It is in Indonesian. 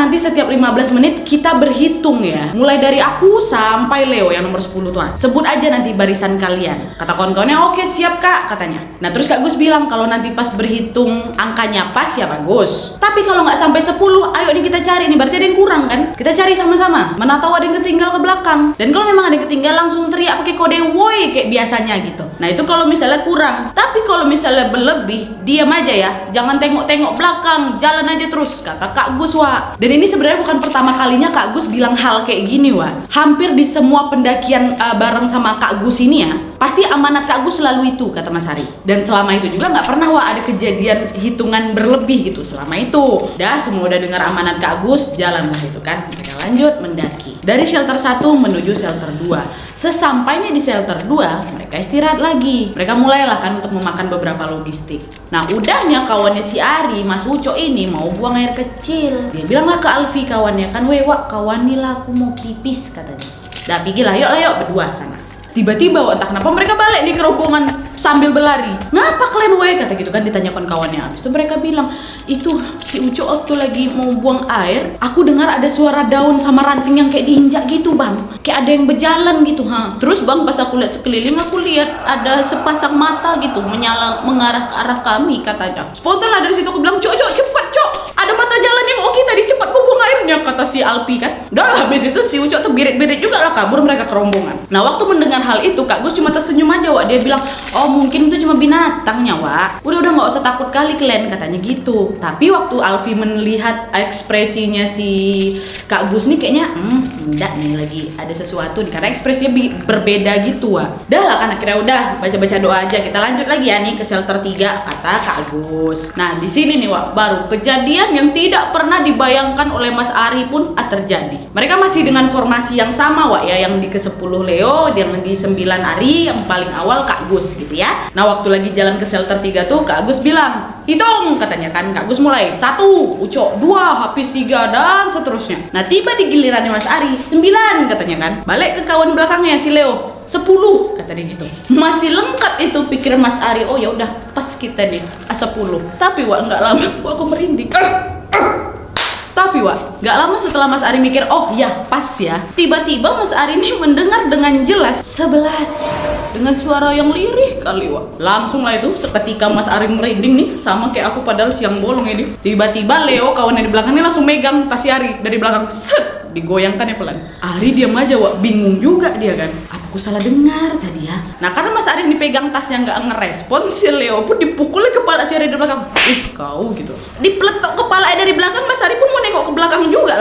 nanti setiap 15 menit kita berhitung ya. Mulai dari aku sampai Leo yang nomor 10 tuh. Sebut aja nanti barisan kalian. Kata kawan-kawannya, oke siap kak, katanya. Nah terus Kak Gus bilang kalau nanti pas berhitung angkanya pas ya bagus. Tapi kalau nggak sampai 10, ayo nih kita cari nih, berarti ada yang kurang kan? Kita cari sama-sama. Mana tahu ada yang ketinggal ke belakang. Dan kalau memang ada yang ketinggal langsung teriak pakai kode woi kayak biasanya gitu. Nah itu kalau misalnya kurang. Tapi kalau misalnya berlebih, diam aja ya. Jangan tengok-tengok belakang, jalan aja terus, kata Kak Gus Wak. Dan ini sebenarnya bukan pertama kalinya Kak Gus bilang hal kayak gini Wak. Hampir di semua pendakian bareng sama Kak Gus ini ya, pasti amanat Kak Gus selalu itu, kata Mas Ari. Dan selama itu juga nggak pernah Wak ada kejadian hitungan berlebih gitu selama itu. Dah semua udah dengar amanat Kak Gus, jalanlah itu kan. Mereka lanjut mendaki dari shelter 1 menuju shelter 2. Sesampainya di shelter 2, mereka istirahat lagi. Mereka mulailah kan untuk memakan beberapa logistik. Nah udahnya kawannya si Ari, Mas Uco ini mau buang air kecil. Dia bilanglah ke Alfi kawannya kan, wak kawan nih lah aku mau pipis katanya. Dah pergilah yuk berdua sana. Tiba-tiba entah kenapa mereka balik nih ke rombongan sambil berlari. Ngapa kalian kata gitu kan ditanyakan kawannya. Habis itu mereka bilang, itu si Uco waktu lagi mau buang air, aku dengar ada suara daun sama ranting yang kayak diinjak gitu bang, kayak ada yang berjalan gitu Terus bang pas aku lihat sekeliling, aku lihat ada sepasang mata gitu menyala mengarah ke arah kami katanya. Spontan lah dari situ aku bilang, cok cepat cok, ada mata jalan yang oke tadi, cepat kau buang airnya, kata si Alpi kan. Udah lah habis itu si Uco tuh birit-birit juga lah kabur mereka ke rombongan. Nah waktu mendengar hal itu Kak Gus cuma tersenyum aja Wak. Dia bilang, oh mungkin itu cuma binatangnya Wak, udah nggak usah takut kali kalian, katanya gitu. Tapi waktu Alfi melihat ekspresinya si Kak Gus nih kayaknya enggak nih lagi ada sesuatu nih, karena ekspresinya berbeda gitu Wak. Dah lah kan akhirnya udah baca-baca doa aja, kita lanjut lagi ya nih ke shelter 3, kata Kak Gus. Nah di sini nih Wak, baru kejadian yang tidak pernah dibayangkan oleh Mas Ari pun terjadi. Mereka masih dengan formasi yang sama Wak ya, yang di ke-10 Leo, yang di 9 Ari, yang paling awal Kak Gus gitu ya. Nah waktu lagi jalan ke shelter 3 tuh Kak Gus bilang, hitung katanya kan. Kak Gus mulai 1, Uco 2, Hafiz 3 dan seterusnya. Nah tiba di gilirannya Mas Ari 9 katanya kan. Balik ke kawan belakangnya si Leo 10 kata dia gitu. Masih lengkap itu pikir Mas Ari, oh ya udah pas kita nih 10. Tapi Wak nggak lama aku merinding. Tapi Wak, gak lama setelah Mas Ari mikir, oh ya pas ya, tiba-tiba Mas Ari ini mendengar dengan jelas 11 dengan suara yang lirih kali Wak. Langsung lah itu seketika Mas Ari merinding nih, sama kayak aku padahal siang bolong ini. Tiba-tiba Leo kawannya di belakang ini langsung megang tas si Ari dari belakang, set, digoyangkan ya pelan. Ari diam aja Wak, bingung juga dia kan, aku salah dengar tadi ya. Nah karena Mas Ari dipegang tasnya nggak ngerespon, si Leo pun dipukulnya kepala si Ari dari belakang. Ih kau gitu, dipeletok kepala dari belakang. Mas Ari pun mau nengok ke belakang